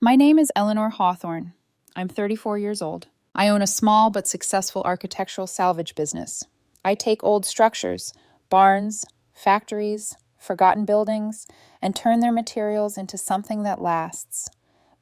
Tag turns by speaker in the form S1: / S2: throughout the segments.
S1: My name is Eleanor Hawthorne. I'm 34 years old. I own a small but successful architectural salvage business. I take old structures, barns, factories, forgotten buildings, and turn their materials into something that lasts.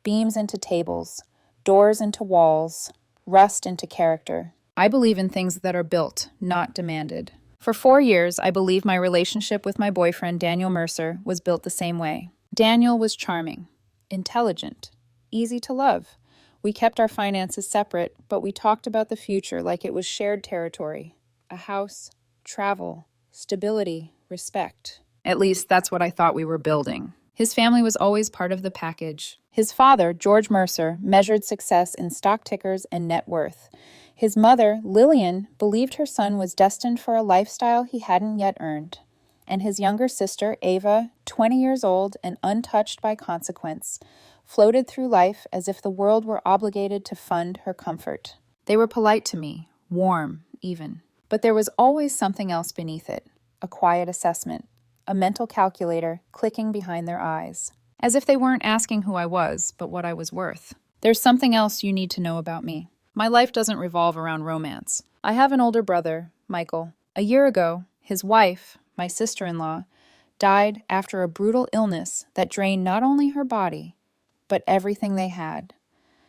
S1: Beams into tables, doors into walls, rust into character. I believe in things that are built, not demanded. For 4 years, I believe my relationship with my boyfriend, Daniel Mercer, was built the same way. Daniel was charming, intelligent, easy to love. We kept our finances separate, but we talked about the future like it was shared territory. A house, travel, stability, respect. At least that's what I thought we were building. His family was always part of the package. His father, George Mercer, measured success in stock tickers and net worth. His mother, Lillian, believed her son was destined for a lifestyle he hadn't yet earned. And his younger sister, Ava, 20 years old and untouched by consequence, floated through life as if the world were obligated to fund her comfort. They were polite to me, warm, even. But there was always something else beneath it, a quiet assessment, a mental calculator clicking behind their eyes, as if they weren't asking who I was, but what I was worth. There's something else you need to know about me. My life doesn't revolve around romance. I have an older brother, Michael. A year ago, his wife, my sister-in-law, died after a brutal illness that drained not only her body, but everything they had.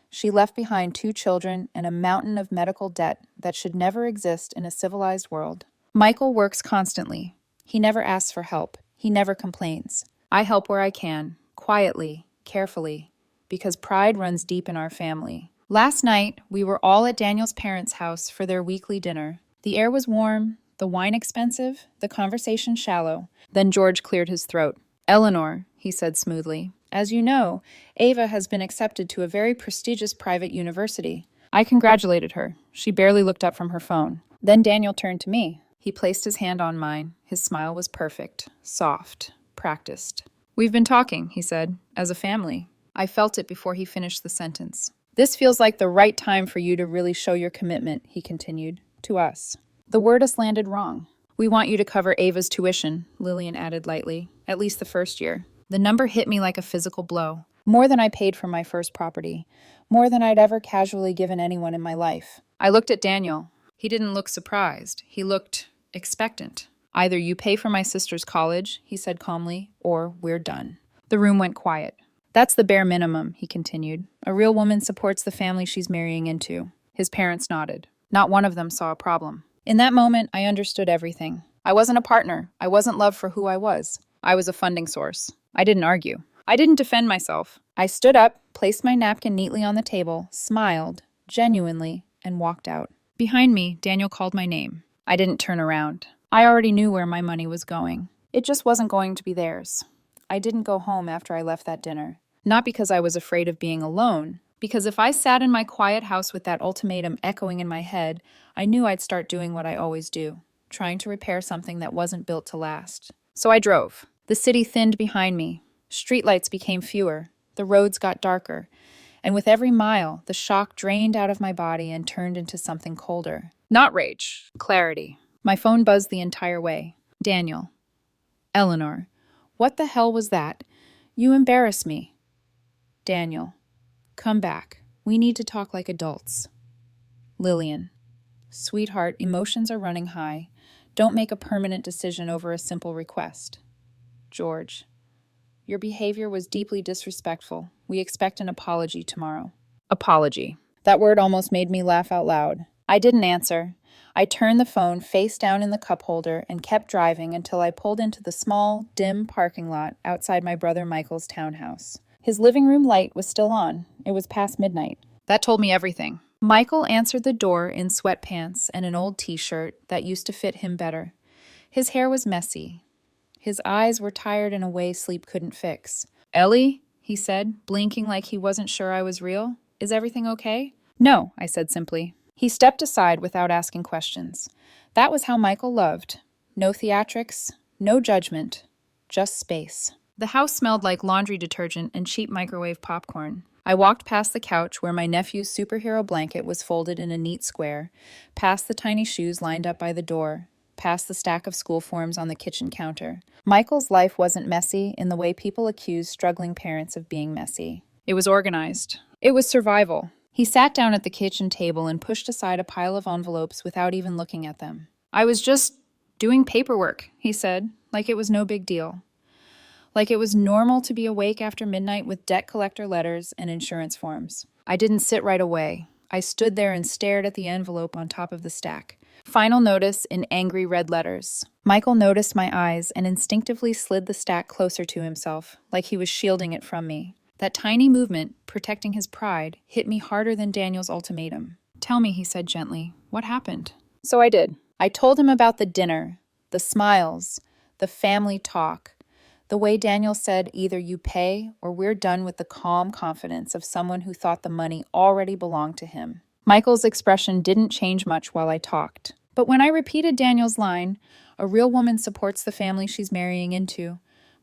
S1: She left behind 2 children and a mountain of medical debt that should never exist in a civilized world. Michael works constantly. He never asks for help. He never complains. I help where I can, quietly, carefully, because pride runs deep in our family. Last night, we were all at Daniel's parents' house for their weekly dinner. The air was warm, the wine expensive, the conversation shallow. Then George cleared his throat. "Eleanor," he said smoothly, "as you know, Ava has been accepted to a very prestigious private university." I congratulated her. She barely looked up from her phone. Then Daniel turned to me. He placed his hand on mine. His smile was perfect, soft, practiced. "We've been talking," he said, "as a family." I felt it before he finished the sentence. "This feels like the right time for you to really show your commitment," he continued, "to us." The word us landed wrong. "We want you to cover Ava's tuition," Lillian added lightly, "at least the first year." The number hit me like a physical blow. More than I paid for my first property. More than I'd ever casually given anyone in my life. I looked at Daniel. He didn't look surprised. He looked expectant. "Either you pay for my sister's college," he said calmly, "or we're done." The room went quiet. "That's the bare minimum," he continued. "A real woman supports the family she's marrying into." His parents nodded. Not one of them saw a problem. In that moment, I understood everything. I wasn't a partner. I wasn't loved for who I was. I was a funding source. I didn't argue. I didn't defend myself. I stood up, placed my napkin neatly on the table, smiled, genuinely, and walked out. Behind me, Daniel called my name. I didn't turn around. I already knew where my money was going. It just wasn't going to be theirs. I didn't go home after I left that dinner. Not because I was afraid of being alone, because if I sat in my quiet house with that ultimatum echoing in my head, I knew I'd start doing what I always do, trying to repair something that wasn't built to last. So I drove. The city thinned behind me. Streetlights became fewer. The roads got darker. And with every mile, the shock drained out of my body and turned into something colder. Not rage, clarity. My phone buzzed the entire way. "Daniel." "Eleanor." "What the hell was that?" "You embarrass me." "Daniel. Come back. We need to talk like adults." Lillian. "Sweetheart, emotions are running high. Don't make a permanent decision over a simple request." George. "Your behavior was deeply disrespectful. We expect an apology tomorrow." Apology. That word almost made me laugh out loud. I didn't answer. I turned the phone face down in the cup holder and kept driving until I pulled into the small, dim parking lot outside my brother Michael's townhouse. His living room light was still on. It was past midnight. That told me everything. Michael answered the door in sweatpants and an old t-shirt that used to fit him better. His hair was messy. His eyes were tired in a way sleep couldn't fix. "Ellie," he said, blinking like he wasn't sure I was real. "Is everything okay?" "No," I said simply. He stepped aside without asking questions. That was how Michael loved. No theatrics, no judgment, just space. The house smelled like laundry detergent and cheap microwave popcorn. I walked past the couch where my nephew's superhero blanket was folded in a neat square, past the tiny shoes lined up by the door, past the stack of school forms on the kitchen counter. Michael's life wasn't messy in the way people accuse struggling parents of being messy. It was organized. It was survival. He sat down at the kitchen table and pushed aside a pile of envelopes without even looking at them. I was just doing paperwork, he said, like it was no big deal. Like it was normal to be awake after midnight with debt collector letters and insurance forms. I didn't sit right away. I stood there and stared at the envelope on top of the stack. Final notice in angry red letters. Michael noticed my eyes and instinctively slid the stack closer to himself, like he was shielding it from me. That tiny movement, protecting his pride, hit me harder than Daniel's ultimatum. Tell me, he said gently, what happened? So I did. I told him about the dinner, the smiles, the family talk, the way Daniel said either you pay or we're done with the calm confidence of someone who thought the money already belonged to him. Michael's expression didn't change much while I talked. But when I repeated Daniel's line, a real woman supports the family she's marrying into,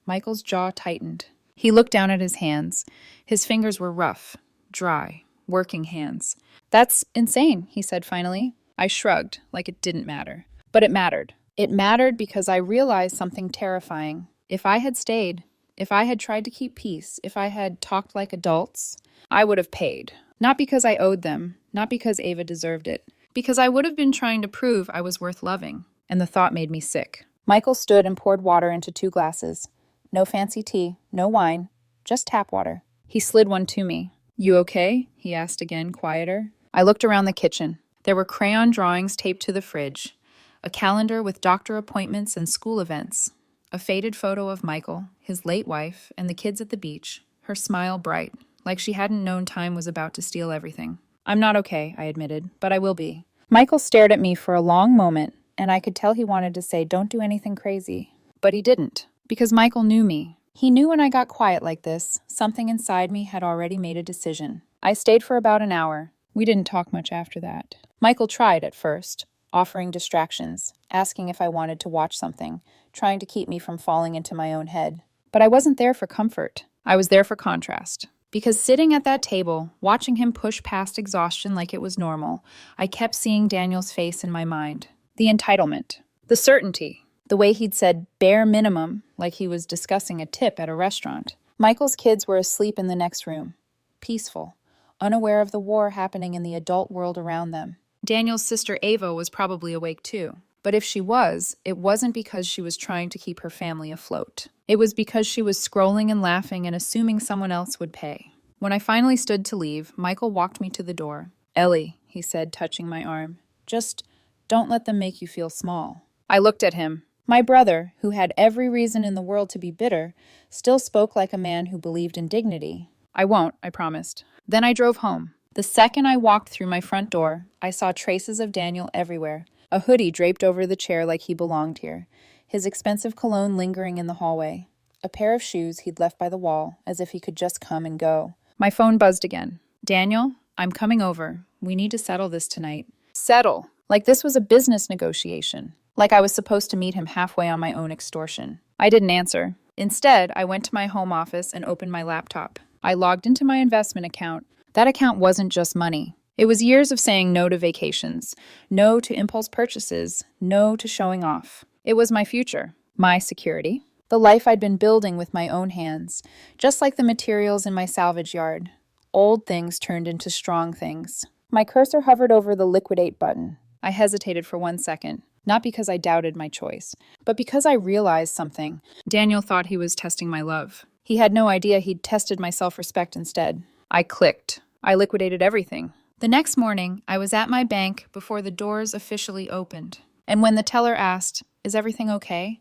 S1: Michael's jaw tightened. He looked down at his hands. His fingers were rough, dry, working hands. That's insane, he said finally. I shrugged, like it didn't matter. But it mattered. It mattered because I realized something terrifying. If I had stayed, if I had tried to keep peace, if I had talked like adults, I would have paid. Not because I owed them, not because Ava deserved it, because I would have been trying to prove I was worth loving, and the thought made me sick. Michael stood and poured water into 2 glasses. No fancy tea, no wine, just tap water. He slid one to me. You okay? He asked again, quieter. I looked around the kitchen. There were crayon drawings taped to the fridge, a calendar with doctor appointments and school events, a faded photo of Michael, his late wife, and the kids at the beach, her smile bright, like she hadn't known time was about to steal everything. I'm not okay, I admitted, but I will be. Michael stared at me for a long moment, and I could tell he wanted to say, don't do anything crazy. But he didn't, because Michael knew me. He knew when I got quiet like this, something inside me had already made a decision. I stayed for about an hour. We didn't talk much after that. Michael tried at first, offering distractions, asking if I wanted to watch something, trying to keep me from falling into my own head. But I wasn't there for comfort. I was there for contrast. Because sitting at that table, watching him push past exhaustion like it was normal, I kept seeing Daniel's face in my mind. The entitlement. The certainty. The way he'd said bare minimum, like he was discussing a tip at a restaurant. Michael's kids were asleep in the next room. Peaceful. Unaware of the war happening in the adult world around them. Daniel's sister Ava was probably awake too. But if she was, it wasn't because she was trying to keep her family afloat. It was because she was scrolling and laughing and assuming someone else would pay. When I finally stood to leave, Michael walked me to the door. Ellie, he said, touching my arm, just don't let them make you feel small. I looked at him. My brother, who had every reason in the world to be bitter, still spoke like a man who believed in dignity. I won't, I promised. Then I drove home. The second I walked through my front door, I saw traces of Daniel everywhere. A hoodie draped over the chair like he belonged here, his expensive cologne lingering in the hallway, a pair of shoes he'd left by the wall, as if he could just come and go. My phone buzzed again. Daniel, I'm coming over. We need to settle this tonight. Settle? Like this was a business negotiation. Like I was supposed to meet him halfway on my own extortion. I didn't answer. Instead, I went to my home office and opened my laptop. I logged into my investment account. That account wasn't just money. It was years of saying no to vacations, no to impulse purchases, no to showing off. It was my future, my security, the life I'd been building with my own hands, just like the materials in my salvage yard. Old things turned into strong things. My cursor hovered over the liquidate button. I hesitated for 1 second, not because I doubted my choice, but because I realized something. Daniel thought he was testing my love. He had no idea he'd tested my self-respect instead. I clicked. I liquidated everything. The next morning, I was at my bank before the doors officially opened. And when the teller asked, "Is everything okay?"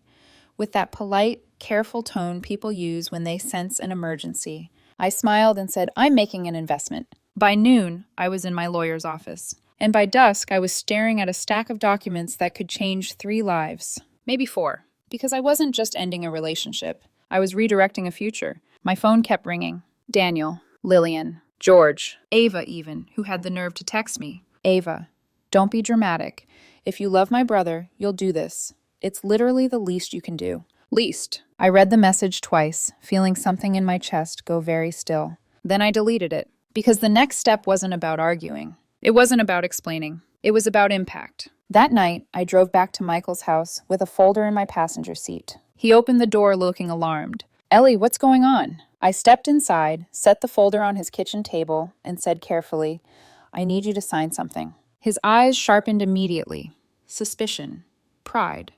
S1: with that polite, careful tone people use when they sense an emergency, I smiled and said, "I'm making an investment." By noon, I was in my lawyer's office. And by dusk, I was staring at a stack of documents that could change 3 lives. Maybe 4. Because I wasn't just ending a relationship. I was redirecting a future. My phone kept ringing. Daniel, Lillian, George, Ava even, who had the nerve to text me. Ava, don't be dramatic. If you love my brother, you'll do this. It's literally the least you can do. Least. I read the message twice, feeling something in my chest go very still. Then I deleted it, because the next step wasn't about arguing. It wasn't about explaining. It was about impact. That night, I drove back to Michael's house with a folder in my passenger seat. He opened the door looking alarmed. Ellie, what's going on? I stepped inside, set the folder on his kitchen table, and said carefully, "I need you to sign something." His eyes sharpened immediately. Suspicion. Pride.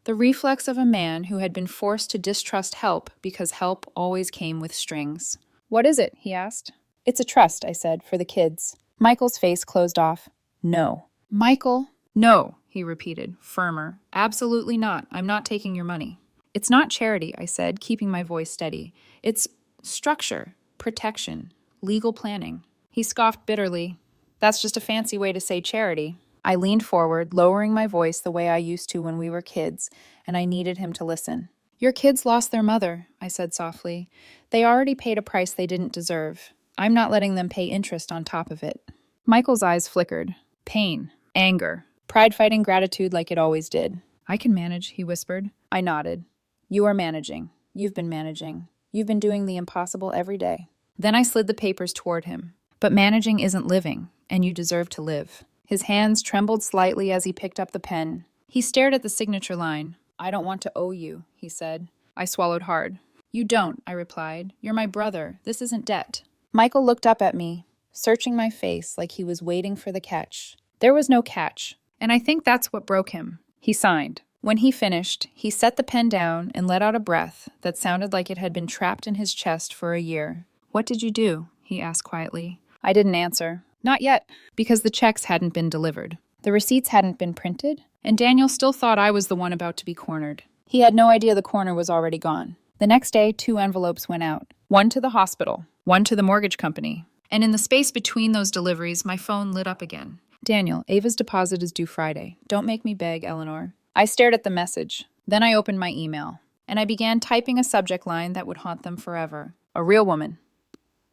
S1: The reflex of a man who had been forced to distrust help because help always came with strings. "What is it?" he asked. "It's a trust," I said, "for the kids." Michael's face closed off. "No." "Michael." "No," he repeated, firmer. "Absolutely not. I'm not taking your money." "It's not charity," I said, keeping my voice steady. "It's structure, protection, legal planning." He scoffed bitterly. "That's just a fancy way to say charity." I leaned forward, lowering my voice the way I used to when we were kids, and I needed him to listen. "Your kids lost their mother," I said softly. "They already paid a price they didn't deserve. I'm not letting them pay interest on top of it." Michael's eyes flickered. Pain, anger, pride fighting gratitude like it always did. "I can manage," he whispered. I nodded. "You are managing. You've been managing. You've been doing the impossible every day." Then I slid the papers toward him. "But managing isn't living, and you deserve to live." His hands trembled slightly as he picked up the pen. He stared at the signature line. "I don't want to owe you," he said. I swallowed hard. "You don't," I replied. "You're my brother. This isn't debt." Michael looked up at me, searching my face like he was waiting for the catch. There was no catch, and I think that's what broke him. He signed. When he finished, he set the pen down and let out a breath that sounded like it had been trapped in his chest for a year. "What did you do?" he asked quietly. I didn't answer. Not yet, because the checks hadn't been delivered. The receipts hadn't been printed, and Daniel still thought I was the one about to be cornered. He had no idea the corner was already gone. The next day, 2 envelopes went out. One to the hospital, one to the mortgage company. And in the space between those deliveries, my phone lit up again. "Daniel, Ava's deposit is due Friday. Don't make me beg, Eleanor." I stared at the message. Then I opened my email, and I began typing a subject line that would haunt them forever. A real woman.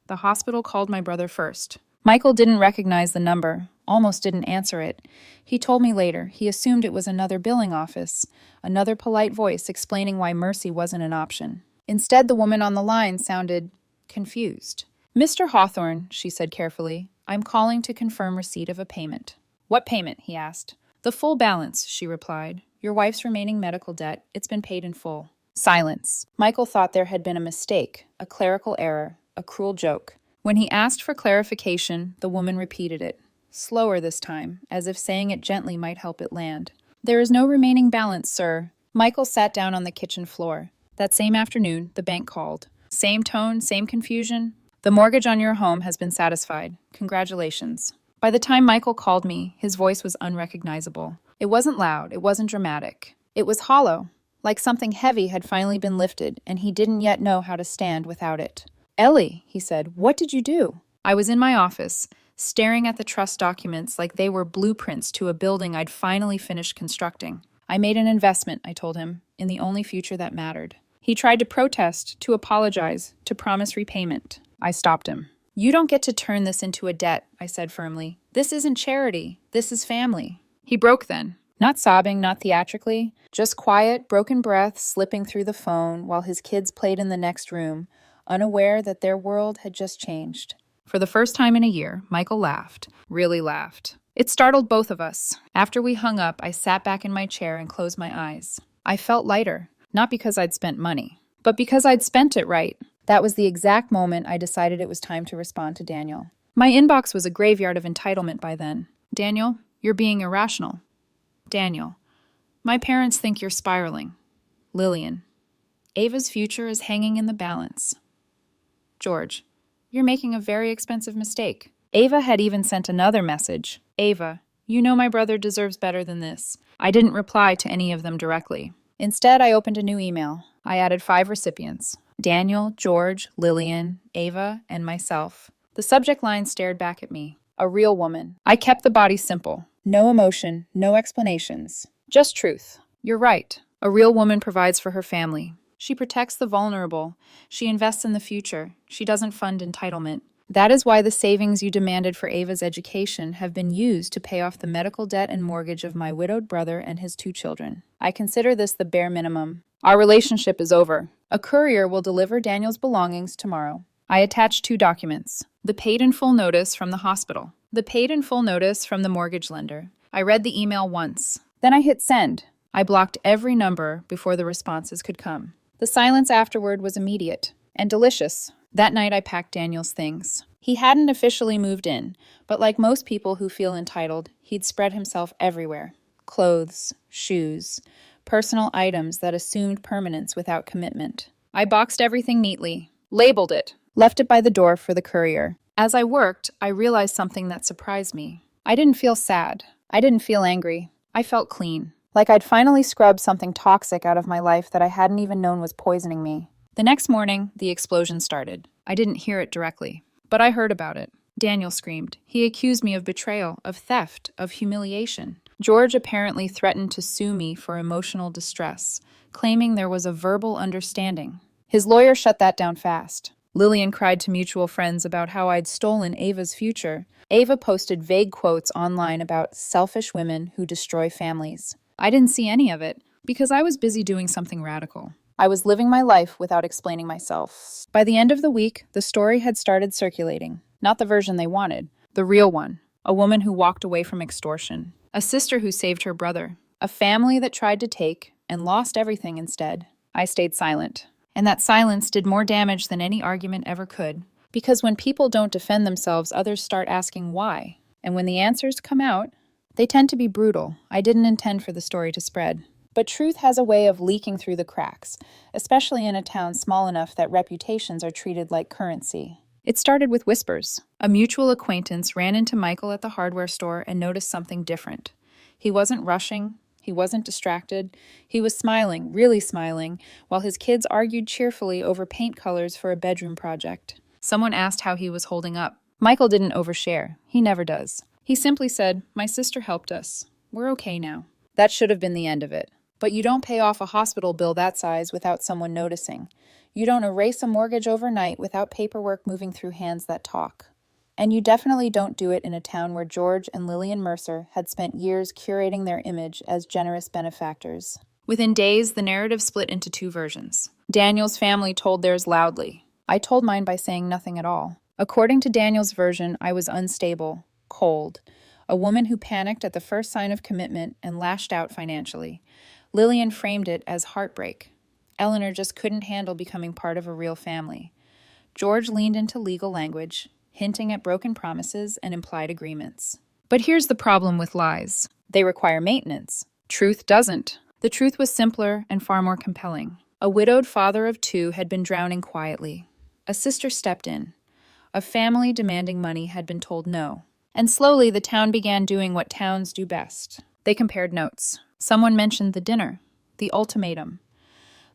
S1: The hospital called my brother first. Michael didn't recognize the number, almost didn't answer it. He told me later he assumed it was another billing office, another polite voice explaining why mercy wasn't an option. Instead, the woman on the line sounded confused. "Mr. Hawthorne," she said carefully, "I'm calling to confirm receipt of a payment." "What payment?" he asked. "The full balance," she replied. "Your wife's remaining medical debt. It's been paid in full." Silence. Michael thought there had been a mistake, a clerical error, a cruel joke. When he asked for clarification, the woman repeated it, slower this time, as if saying it gently might help it land. "There is no remaining balance, sir." Michael sat down on the kitchen floor. That same afternoon, the bank called. Same tone, same confusion. "The mortgage on your home has been satisfied. Congratulations." By the time Michael called me, his voice was unrecognizable. It wasn't loud, it wasn't dramatic. It was hollow, like something heavy had finally been lifted, and he didn't yet know how to stand without it. "Ellie," he said, "what did you do?" I was in my office, staring at the trust documents like they were blueprints to a building I'd finally finished constructing. "I made an investment," I told him, "in the only future that mattered." He tried to protest, to apologize, to promise repayment. I stopped him. "You don't get to turn this into a debt," I said firmly. "This isn't charity. This is family." He broke then. Not sobbing, not theatrically, just quiet, broken breaths slipping through the phone while his kids played in the next room, unaware that their world had just changed. For the first time in a year, Michael laughed, really laughed. It startled both of us. After we hung up, I sat back in my chair and closed my eyes. I felt lighter, not because I'd spent money, but because I'd spent it right. That was the exact moment I decided it was time to respond to Daniel. My inbox was a graveyard of entitlement by then. "Daniel, you're being irrational." "Daniel, my parents think you're spiraling." "Lillian, Ava's future is hanging in the balance." "George, you're making a very expensive mistake." Ava had even sent another message. "Ava, you know my brother deserves better than this." I didn't reply to any of them directly. Instead, I opened a new email. I added 5 recipients: Daniel, George, Lillian, Ava, and myself. The subject line stared back at me. A real woman. I kept the body simple. No emotion, no explanations. Just truth. "You're right. A real woman provides for her family. She protects the vulnerable. She invests in the future. She doesn't fund entitlement. That is why the savings you demanded for Ava's education have been used to pay off the medical debt and mortgage of my widowed brother and his 2 children. I consider this the bare minimum. Our relationship is over. A courier will deliver Daniel's belongings tomorrow." I attached 2 documents. The paid in full notice from the hospital. The paid in full notice from the mortgage lender. I read the email once. Then I hit send. I blocked every number before the responses could come. The silence afterward was immediate. and delicious. That night, I packed Daniel's things. He hadn't officially moved in, but like most people who feel entitled, he'd spread himself everywhere. Clothes, shoes, personal items that assumed permanence without commitment. I boxed everything neatly, labeled it, left it by the door for the courier. As I worked, I realized something that surprised me. I didn't feel sad. I didn't feel angry. I felt clean. Like I'd finally scrubbed something toxic out of my life that I hadn't even known was poisoning me. The next morning, the explosion started. I didn't hear it directly, but I heard about it. Daniel screamed. He accused me of betrayal, of theft, of humiliation. George apparently threatened to sue me for emotional distress, claiming there was a verbal understanding. His lawyer shut that down fast. Lillian cried to mutual friends about how I'd stolen Ava's future. Ava posted vague quotes online about selfish women who destroy families. I didn't see any of it because I was busy doing something radical. I was living my life without explaining myself. By the end of the week, the story had started circulating. Not the version they wanted, the real one. A woman who walked away from extortion. A sister who saved her brother. A family that tried to take and lost everything instead. I stayed silent. And that silence did more damage than any argument ever could. Because when people don't defend themselves, others start asking why. And when the answers come out, they tend to be brutal. I didn't intend for the story to spread. But truth has a way of leaking through the cracks, especially in a town small enough that reputations are treated like currency. It started with whispers. A mutual acquaintance ran into Michael at the hardware store and noticed something different. He wasn't rushing. He wasn't distracted. He was smiling, really smiling, while his kids argued cheerfully over paint colors for a bedroom project. Someone asked how he was holding up. Michael didn't overshare. He never does. He simply said, "My sister helped us. We're okay now." That should have been the end of it. But you don't pay off a hospital bill that size without someone noticing. You don't erase a mortgage overnight without paperwork moving through hands that talk. And you definitely don't do it in a town where George and Lillian Mercer had spent years curating their image as generous benefactors. Within days, the narrative split into two versions. Daniel's family told theirs loudly. I told mine by saying nothing at all. According to Daniel's version, I was unstable, cold, a woman who panicked at the first sign of commitment and lashed out financially. Lillian framed it as heartbreak. Eleanor just couldn't handle becoming part of a real family. George leaned into legal language, hinting at broken promises and implied agreements. But here's the problem with lies. They require maintenance. Truth doesn't. The truth was simpler and far more compelling. A widowed father of two had been drowning quietly. A sister stepped in. A family demanding money had been told no. And slowly the town began doing what towns do best. They compared notes. Someone mentioned the dinner, the ultimatum.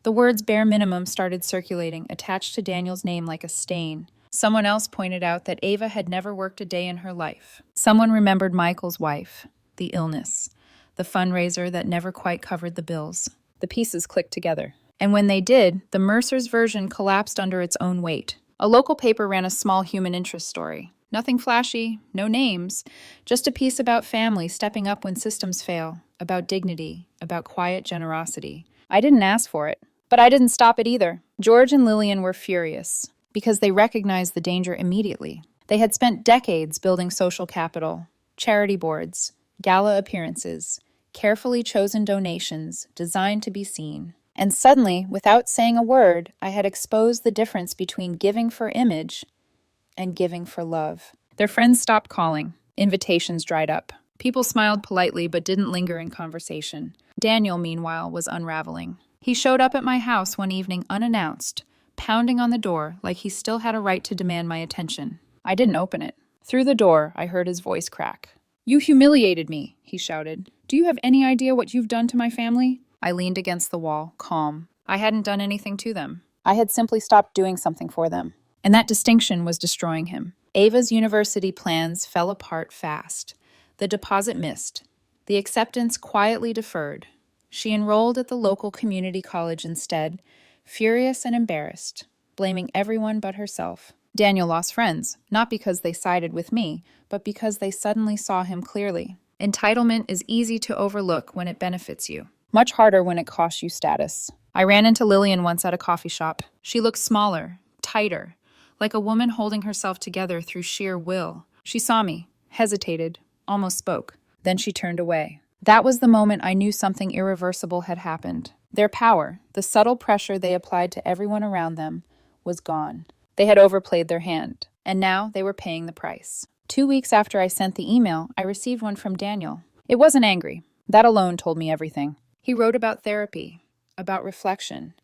S1: The words bare minimum started circulating, attached to Daniel's name like a stain. Someone else pointed out that Ava had never worked a day in her life. Someone remembered Michael's wife, the illness, the fundraiser that never quite covered the bills. The pieces clicked together. And when they did, the Mercer's version collapsed under its own weight. A local paper ran a small human interest story. Nothing flashy, no names, just a piece about family stepping up when systems fail, about dignity, about quiet generosity. I didn't ask for it, but I didn't stop it either. George and Lillian were furious because they recognized the danger immediately. They had spent decades building social capital, charity boards, gala appearances, carefully chosen donations designed to be seen. And suddenly, without saying a word, I had exposed the difference between giving for image and giving for love. Their friends stopped calling. Invitations dried up. People smiled politely but didn't linger in conversation. Daniel, meanwhile, was unraveling. He showed up at my house one evening unannounced, pounding on the door like he still had a right to demand my attention. I didn't open it. Through the door, I heard his voice crack. "You humiliated me," he shouted. "Do you have any idea what you've done to my family?" I leaned against the wall, calm. I hadn't done anything to them. I had simply stopped doing something for them. And that distinction was destroying him. Ava's university plans fell apart fast. The deposit missed. The acceptance quietly deferred. She enrolled at the local community college instead, furious and embarrassed, blaming everyone but herself. Daniel lost friends, not because they sided with me, but because they suddenly saw him clearly. Entitlement is easy to overlook when it benefits you. Much harder when it costs you status. I ran into Lillian once at a coffee shop. She looked smaller, tighter, like a woman holding herself together through sheer will. She saw me, hesitated, almost spoke. Then she turned away. That was the moment I knew something irreversible had happened. Their power, the subtle pressure they applied to everyone around them, was gone. They had overplayed their hand, and now they were paying the price. 2 weeks after I sent the email, I received one from Daniel. It wasn't angry. That alone told me everything. He wrote about therapy, about reflection,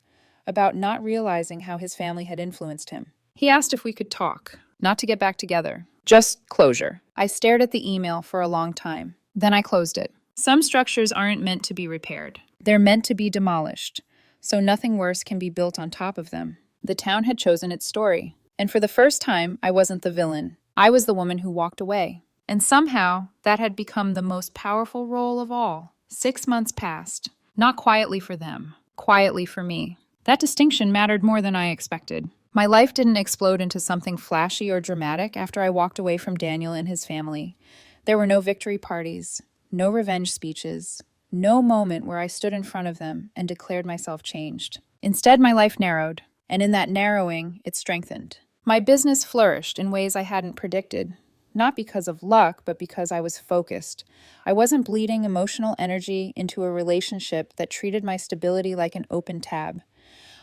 S1: about not realizing how his family had influenced him. He asked if we could talk, not to get back together, just closure. I stared at the email for a long time. Then I closed it. Some structures aren't meant to be repaired. They're meant to be demolished, so nothing worse can be built on top of them. The town had chosen its story, and for the first time, I wasn't the villain. I was the woman who walked away. And somehow, that had become the most powerful role of all. 6 months passed. Not quietly for them, quietly for me. That distinction mattered more than I expected. My life didn't explode into something flashy or dramatic after I walked away from Daniel and his family. There were no victory parties, no revenge speeches, no moment where I stood in front of them and declared myself changed. Instead, my life narrowed, and in that narrowing, it strengthened. My business flourished in ways I hadn't predicted. Not because of luck, but because I was focused. I wasn't bleeding emotional energy into a relationship that treated my stability like an open tab.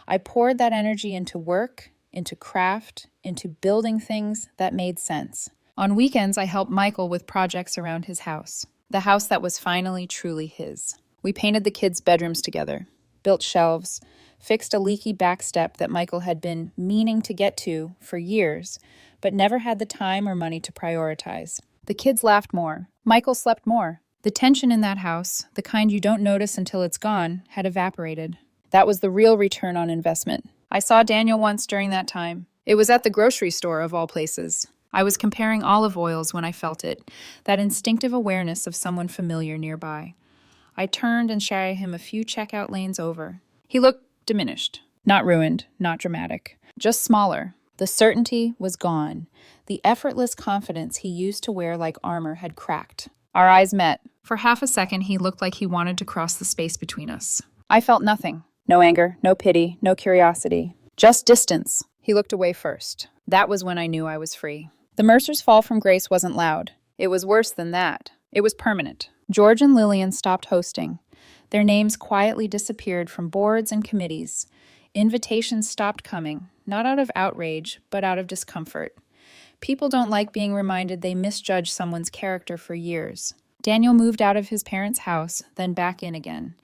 S1: I poured that energy into work, into craft, into building things that made sense. On weekends, I helped Michael with projects around his house, the house that was finally truly his. We painted the kids' bedrooms together, built shelves, fixed a leaky back step that Michael had been meaning to get to for years, but never had the time or money to prioritize. The kids laughed more. Michael slept more. The tension in that house, the kind you don't notice until it's gone, had evaporated. That was the real return on investment. I saw Daniel once during that time. It was at the grocery store, of all places. I was comparing olive oils when I felt it, that instinctive awareness of someone familiar nearby. I turned and shouted him a few checkout lanes over. He looked diminished. Not ruined, not dramatic. Just smaller. The certainty was gone. The effortless confidence he used to wear like armor had cracked. Our eyes met. For half a second, he looked like he wanted to cross the space between us. I felt nothing. No anger, no pity, no curiosity. Just distance. He looked away first. That was when I knew I was free. The Mercers' fall from grace wasn't loud. It was worse than that. It was permanent. George and Lillian stopped hosting. Their names quietly disappeared from boards and committees. Invitations stopped coming, not out of outrage, but out of discomfort. People don't like being reminded they misjudged someone's character for years. Daniel moved out of his parents' house, then back in again.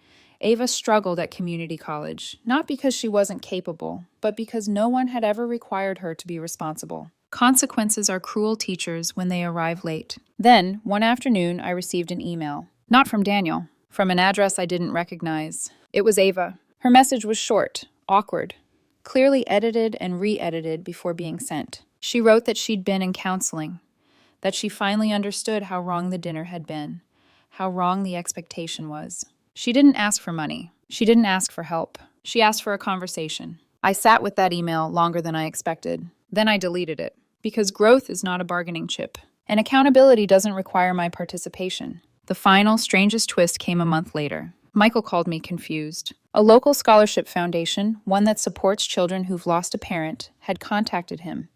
S1: Ava struggled at community college, not because she wasn't capable, but because no one had ever required her to be responsible. Consequences are cruel teachers when they arrive late. Then, one afternoon, I received an email. Not from Daniel. From an address I didn't recognize. It was Ava. Her message was short, awkward, clearly edited and re-edited before being sent. She wrote that she'd been in counseling, that she finally understood how wrong the dinner had been, how wrong the expectation was. She didn't ask for money. She didn't ask for help. She asked for a conversation. I sat with that email longer than I expected. Then I deleted it, because growth is not a bargaining chip, and accountability doesn't require my participation. The final, strangest twist came a month later. Michael called me confused. A local scholarship foundation, one that supports children who've lost a parent, had contacted him.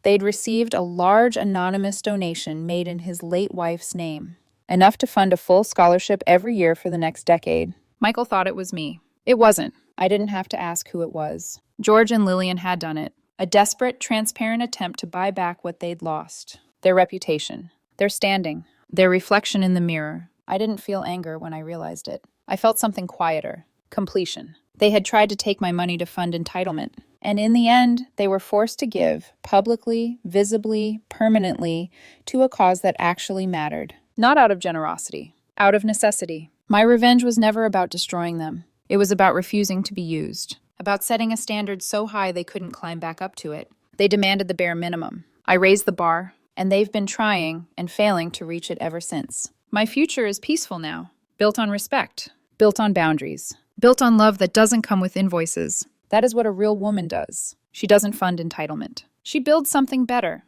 S1: They'd received a large anonymous donation made in his late wife's name, enough to fund a full scholarship every year for the next decade. Michael thought it was me. It wasn't. I didn't have to ask who it was. George and Lillian had done it. A desperate, transparent attempt to buy back what they'd lost. Their reputation. Their standing. Their reflection in the mirror. I didn't feel anger when I realized it. I felt something quieter. Completion. They had tried to take my money to fund entitlement. And in the end, they were forced to give, publicly, visibly, permanently, to a cause that actually mattered. Not out of generosity. Out of necessity. My revenge was never about destroying them. It was about refusing to be used. About setting a standard so high they couldn't climb back up to it. They demanded the bare minimum. I raised the bar, and they've been trying and failing to reach it ever since. My future is peaceful now, built on respect, built on boundaries, built on love that doesn't come with invoices. That is what a real woman does. She doesn't fund entitlement. She builds something better,